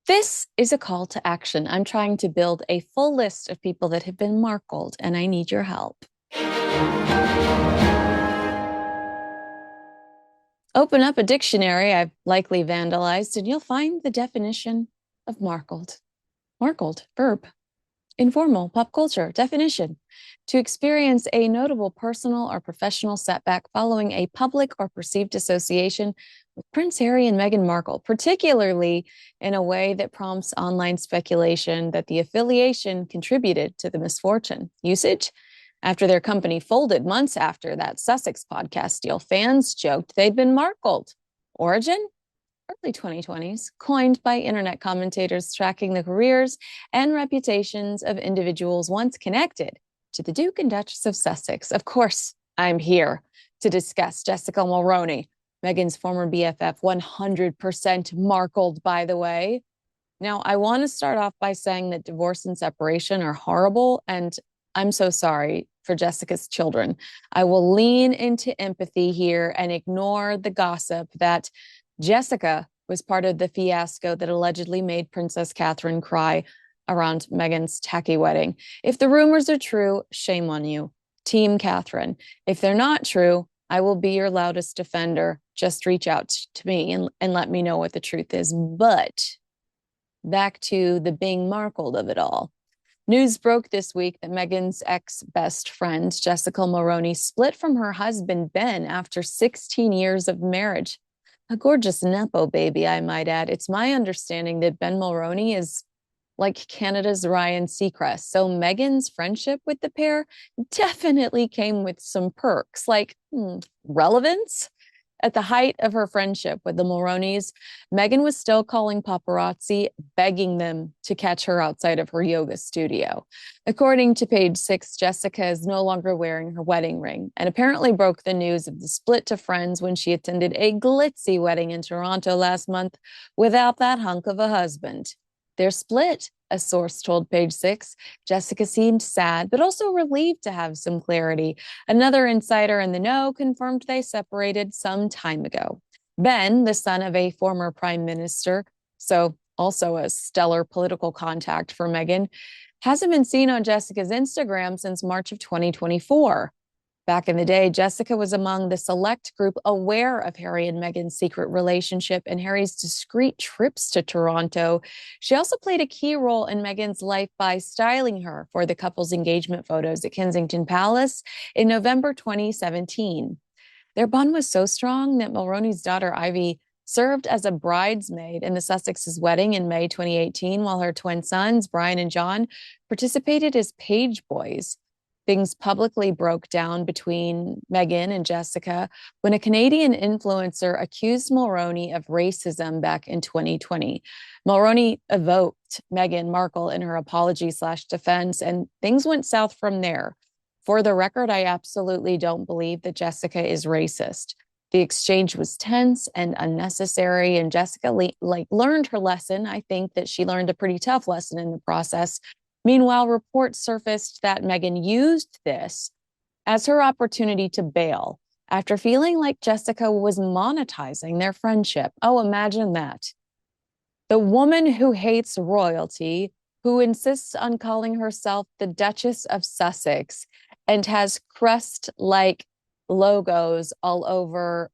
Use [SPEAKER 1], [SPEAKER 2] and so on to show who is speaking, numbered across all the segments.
[SPEAKER 1] This is a call to action. I'm trying to build a full list of people that have been markled, and I need your help. Open up a dictionary I've likely vandalized, and you'll find the definition of markled. Markled, verb. Informal, pop culture, definition. To experience a notable personal or professional setback following a public or perceived association with Prince Harry and Meghan Markle, particularly in a way that prompts online speculation that the affiliation contributed to the misfortune. Usage? After their company folded months after that Sussex podcast deal, fans joked they'd been markled. Origin? Early 2020s, coined by internet commentators tracking the careers and reputations of individuals once connected to the Duke and Duchess of Sussex. Of course, I'm here to discuss Jessica Mulroney, Meghan's former BFF, 100% markled, by the way. Now, I want to start off by saying that divorce and separation are horrible, and I'm so sorry for Jessica's children. I will lean into empathy here and ignore the gossip that Jessica was part of the fiasco that allegedly made Princess Catherine cry around Meghan's tacky wedding. If the rumors are true, shame on you, Team Catherine. If they're not true, I will be your loudest defender. Just reach out to me and let me know what the truth is. But back to the being markled of it all. News broke this week that Meghan's ex-best friend, Jessica Mulroney, split from her husband, Ben, after 16 years of marriage. A gorgeous Nepo baby, I might add. It's my understanding that Ben Mulroney is like Canada's Ryan Seacrest. So Meghan's friendship with the pair definitely came with some perks, like relevance. At the height of her friendship with the Mulroneys, Meghan was still calling paparazzi, begging them to catch her outside of her yoga studio. According to Page Six, Jessica is no longer wearing her wedding ring and apparently broke the news of the split to friends when she attended a glitzy wedding in Toronto last month without that hunk of a husband. They're split, a source told Page Six. Jessica seemed sad, but also relieved to have some clarity. Another insider in the know confirmed they separated some time ago. Ben, the son of a former prime minister, so also a stellar political contact for Meghan, hasn't been seen on Jessica's Instagram since March of 2024. Back in the day, Jessica was among the select group aware of Harry and Meghan's secret relationship and Harry's discreet trips to Toronto. She also played a key role in Meghan's life by styling her for the couple's engagement photos at Kensington Palace in November 2017. Their bond was so strong that Mulroney's daughter, Ivy, served as a bridesmaid in the Sussex's wedding in May 2018, while her twin sons, Brian and John, participated as page boys. Things publicly broke down between Meghan and Jessica when a Canadian influencer accused Mulroney of racism back in 2020. Mulroney evoked Meghan Markle in her apology/defense, and things went south from there. For the record, I absolutely don't believe that Jessica is racist. The exchange was tense and unnecessary, and Jessica learned her lesson. I think that she learned a pretty tough lesson in the process. Meanwhile, reports surfaced that Meghan used this as her opportunity to bail after feeling like Jessica was monetizing their friendship. Oh, imagine that. The woman who hates royalty, who insists on calling herself the Duchess of Sussex and has crest-like logos all over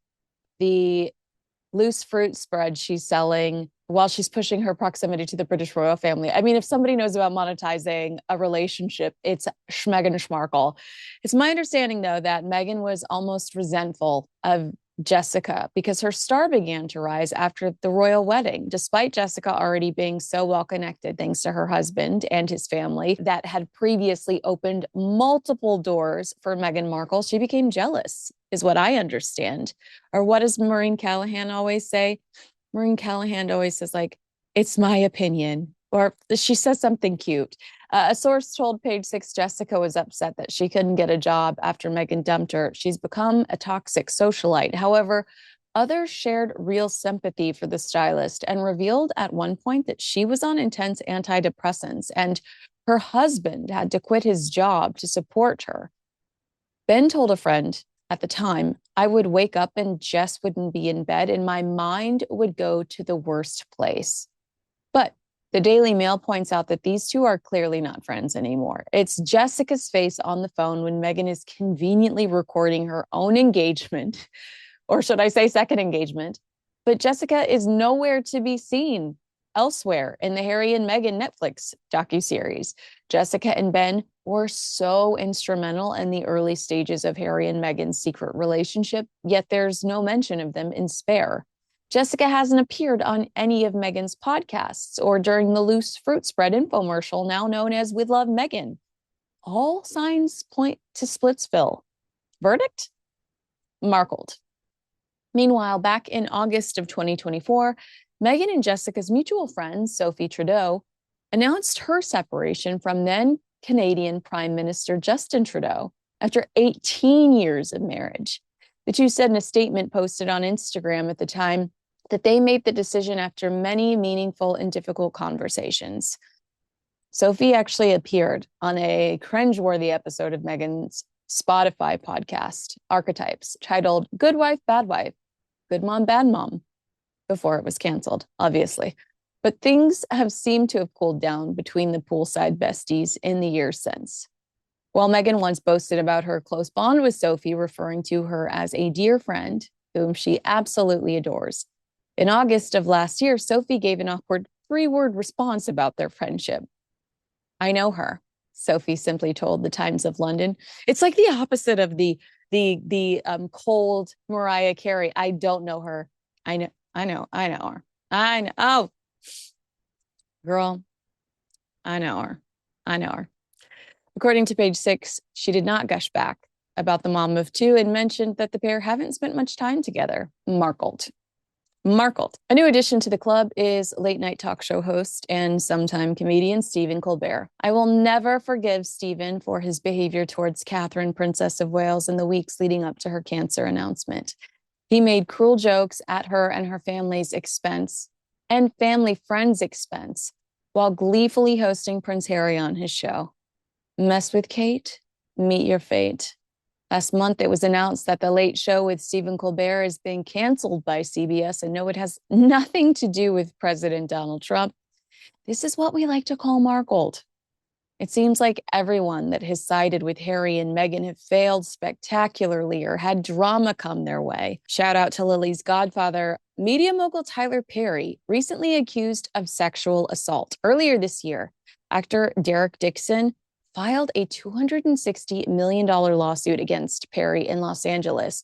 [SPEAKER 1] the loose fruit spread she's selling while she's pushing her proximity to the British royal family. I mean, if somebody knows about monetizing a relationship, it's Meghan Markle. It's my understanding, though, that Meghan was almost resentful of Jessica because her star began to rise after the royal wedding, despite Jessica already being so well connected thanks to her husband and his family that had previously opened multiple doors for Meghan Markle. She became jealous, is what I understand. Or what does Maureen Callahan always say? Maureen Callahan always says, like, it's my opinion, or she says something cute. A source told Page Six Jessica was upset that she couldn't get a job after Meghan dumped her. She's become a toxic socialite. However, others shared real sympathy for the stylist and revealed at one point that she was on intense antidepressants and her husband had to quit his job to support her. Ben told a friend, at the time, I would wake up and Jess wouldn't be in bed and my mind would go to the worst place. But The Daily Mail points out that these two are clearly not friends anymore. It's Jessica's face on the phone when Meghan is conveniently recording her own engagement, or should I say second engagement. But Jessica is nowhere to be seen elsewhere in the Harry and Meghan Netflix docuseries. Jessica and Ben were so instrumental in the early stages of Harry and Meghan's secret relationship, yet there's no mention of them in Spare. Jessica hasn't appeared on any of Meghan's podcasts or during the Loose Fruit Spread infomercial, now known as With Love Meghan. All signs point to Splitsville. Verdict? Markled. Meanwhile, back in August of 2024, Meghan and Jessica's mutual friend, Sophie Trudeau, announced her separation from then Canadian Prime Minister Justin Trudeau after 18 years of marriage. The two said in a statement posted on Instagram at the time that they made the decision after many meaningful and difficult conversations. Sophie actually appeared on a cringeworthy episode of Meghan's Spotify podcast, Archetypes, titled Good Wife, Bad Wife, Good Mom, Bad Mom, before it was canceled, obviously. But things have seemed to have cooled down between the poolside besties in the years since. While Meghan once boasted about her close bond with Sophie, referring to her as a dear friend whom she absolutely adores, in August of last year, Sophie gave an awkward 3-word response about their friendship. I know her, Sophie simply told the Times of London. It's like the opposite of the cold Mariah Carey. I don't know her. I know her. Oh, girl, I know her. According to Page 6, she did not gush back about the mom of two and mentioned that the pair haven't spent much time together. Markled. A new addition to the club is late-night talk show host and sometime comedian Stephen Colbert. I will never forgive Stephen for his behavior towards Catherine, Princess of Wales, in the weeks leading up to her cancer announcement. He made cruel jokes at her and her family's expense and family friends' expense while gleefully hosting Prince Harry on his show. Mess with Kate, meet your fate. Last month, it was announced that The Late Show with Stephen Colbert is being canceled by CBS, and no, it has nothing to do with President Donald Trump. This is what we like to call Markled. It seems like everyone that has sided with Harry and Meghan have failed spectacularly or had drama come their way. Shout out to Lily's godfather, media mogul Tyler Perry, recently accused of sexual assault. Earlier this year, actor Derek Dixon filed a $260 million lawsuit against Perry in Los Angeles,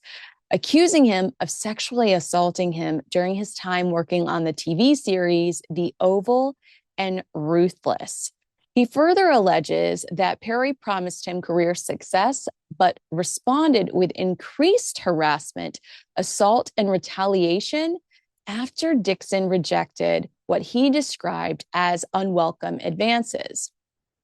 [SPEAKER 1] accusing him of sexually assaulting him during his time working on the TV series The Oval and Ruthless. He further alleges that Perry promised him career success, but responded with increased harassment, assault, and retaliation after Dixon rejected what he described as unwelcome advances.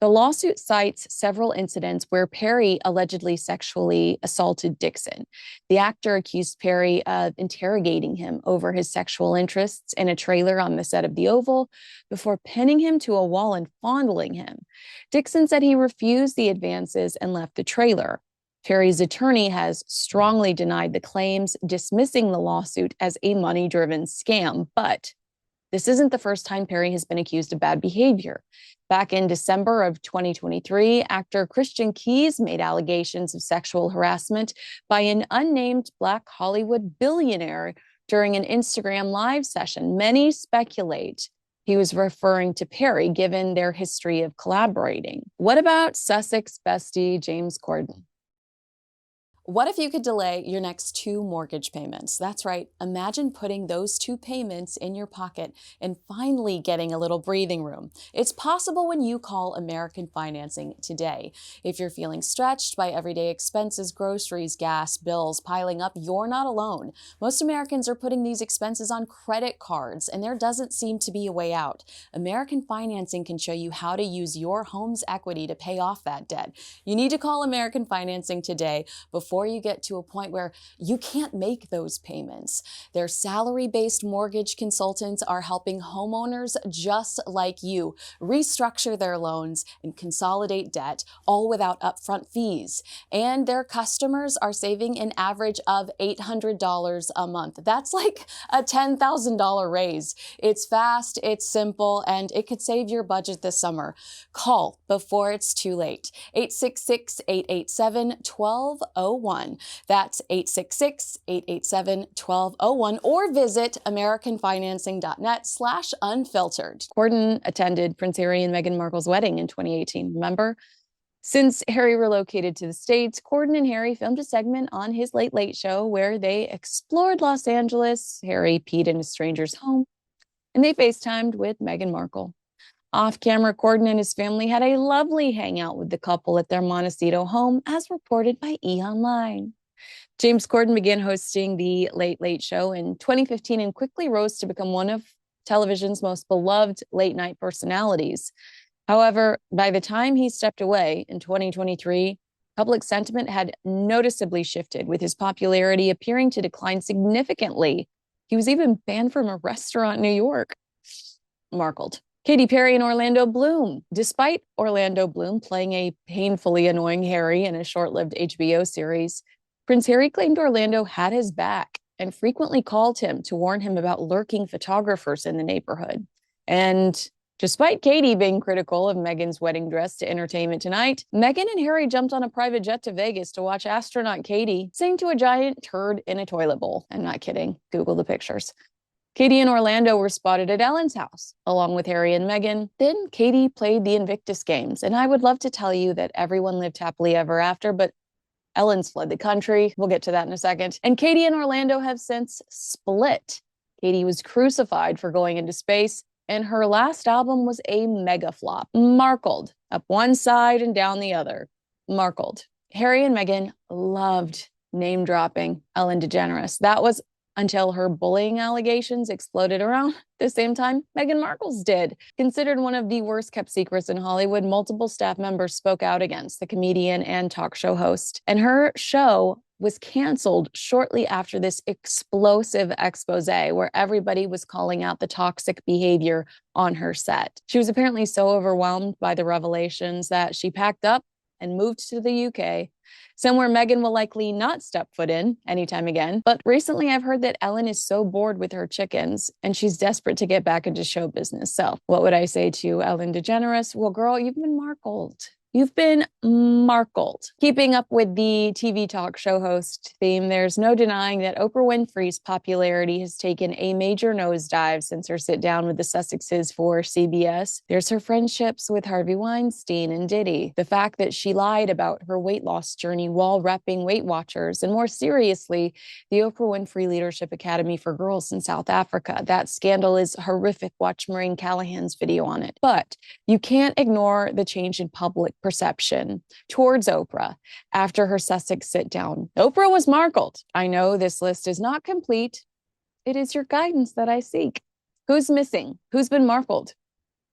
[SPEAKER 1] The lawsuit cites several incidents where Perry allegedly sexually assaulted Dixon. The actor accused Perry of interrogating him over his sexual interests in a trailer on the set of The Oval before pinning him to a wall and fondling him. Dixon said he refused the advances and left the trailer. Perry's attorney has strongly denied the claims, dismissing the lawsuit as a money-driven scam. But this isn't the first time Perry has been accused of bad behavior. Back in December of 2023, actor Christian Keyes made allegations of sexual harassment by an unnamed Black Hollywood billionaire during an Instagram live session. Many speculate he was referring to Perry, given their history of collaborating. What about Sussex bestie James Corden? What if you could delay your next 2 mortgage payments? That's right. Imagine putting those 2 payments in your pocket and finally getting a little breathing room. It's possible when you call American Financing today. If you're feeling stretched by everyday expenses, groceries, gas, bills piling up, you're not alone. Most Americans are putting these expenses on credit cards, and there doesn't seem to be a way out. American Financing can show you how to use your home's equity to pay off that debt. You need to call American Financing today before before you get to a point where you can't make those payments. Their salary-based mortgage consultants are helping homeowners just like you restructure their loans and consolidate debt, all without upfront fees. And their customers are saving an average of $800 a month. That's like a $10,000 raise. It's fast, it's simple, and it could save your budget this summer. Call before it's too late. 866-887-1201. That's 866-887-1201, or visit americanfinancing.net/unfiltered. Corden attended Prince Harry and Meghan Markle's wedding in 2018, remember? Since Harry relocated to the States, Corden and Harry filmed a segment on his Late Late Show where they explored Los Angeles. Harry peed in a stranger's home, and they FaceTimed with Meghan Markle. Off camera, Corden and his family had a lovely hangout with the couple at their Montecito home, as reported by E! Online. James Corden began hosting the Late Late Show in 2015 and quickly rose to become one of television's most beloved late-night personalities. However, by the time he stepped away in 2023, public sentiment had noticeably shifted, with his popularity appearing to decline significantly. He was even banned from a restaurant in New York. Markled. Katy Perry and Orlando Bloom. Despite Orlando Bloom playing a painfully annoying Harry in a short-lived HBO series, Prince Harry claimed Orlando had his back and frequently called him to warn him about lurking photographers in the neighborhood. And despite Katy being critical of Meghan's wedding dress to Entertainment Tonight, Meghan and Harry jumped on a private jet to Vegas to watch astronaut Katy sing to a giant turd in a toilet bowl. I'm not kidding. Google the pictures. Katy and Orlando were spotted at Ellen's house, along with Harry and Meghan. Then Katy played the Invictus Games, and I would love to tell you that everyone lived happily ever after, but Ellen's fled the country. We'll get to that in a second. And Katy and Orlando have since split. Katy was crucified for going into space, and her last album was a mega flop. Markled, up one side and down the other. Markled. Harry and Meghan loved name-dropping Ellen DeGeneres. That was until her bullying allegations exploded around the same time Meghan Markle's did. Considered one of the worst-kept secrets in Hollywood, multiple staff members spoke out against the comedian and talk show host. And her show was canceled shortly after this explosive expose where everybody was calling out the toxic behavior on her set. She was apparently so overwhelmed by the revelations that she packed up and moved to the UK, somewhere Meghan will likely not step foot in anytime again. But recently I've heard that Ellen is so bored with her chickens and she's desperate to get back into show business. So what would I say to Ellen DeGeneres? Well, girl, you've been markled. You've been markled. Keeping up with the TV talk show host theme, there's no denying that Oprah Winfrey's popularity has taken a major nosedive since her sit-down with the Sussexes for CBS. There's her friendships with Harvey Weinstein and Diddy, the fact that she lied about her weight loss journey while repping Weight Watchers, and more seriously, the Oprah Winfrey Leadership Academy for Girls in South Africa. That scandal is horrific. Watch Maureen Callahan's video on it. But you can't ignore the change in public perception towards Oprah after her Sussex sit-down. Oprah was markled. I know this list is not complete. It is your guidance that I seek. Who's missing? Who's been markled?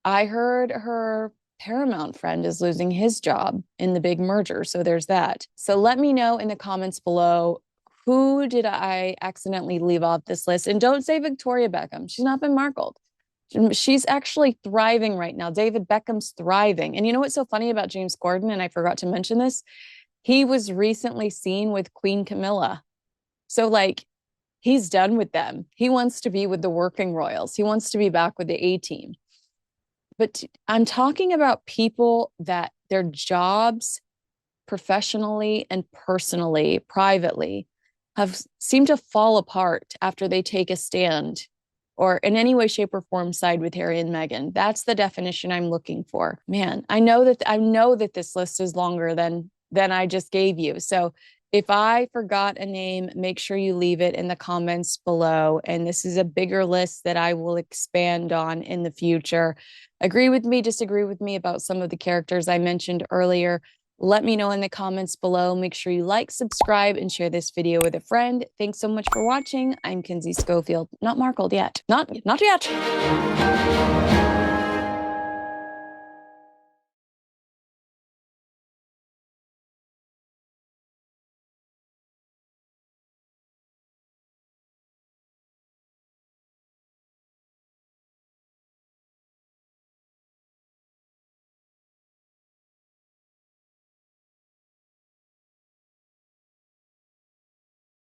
[SPEAKER 1] I heard her Paramount friend is losing his job in the big merger, so there's that. So let me know in the comments below, who did I accidentally leave off this list? And don't say Victoria Beckham. She's not been markled. She's actually thriving right now. David Beckham's thriving. And you know what's so funny about James Corden, and I forgot to mention this? He was recently seen with Queen Camilla. So like, he's done with them. He wants to be with the working royals. He wants to be back with the A-team. But I'm talking about people that their jobs professionally and personally, privately, have seemed to fall apart after they take a stand or in any way, shape, or form side with Harry and Meghan. That's the definition I'm looking for. Man, I know that this list is longer than I just gave you. So if I forgot a name, make sure you leave it in the comments below. And this is a bigger list that I will expand on in the future. Agree with me, disagree with me about some of the characters I mentioned earlier. Let me know in the comments below. Make sure you like, subscribe, and share this video with a friend. Thanks so much for watching. I'm Kinsey Schofield. Not markled yet. Not yet.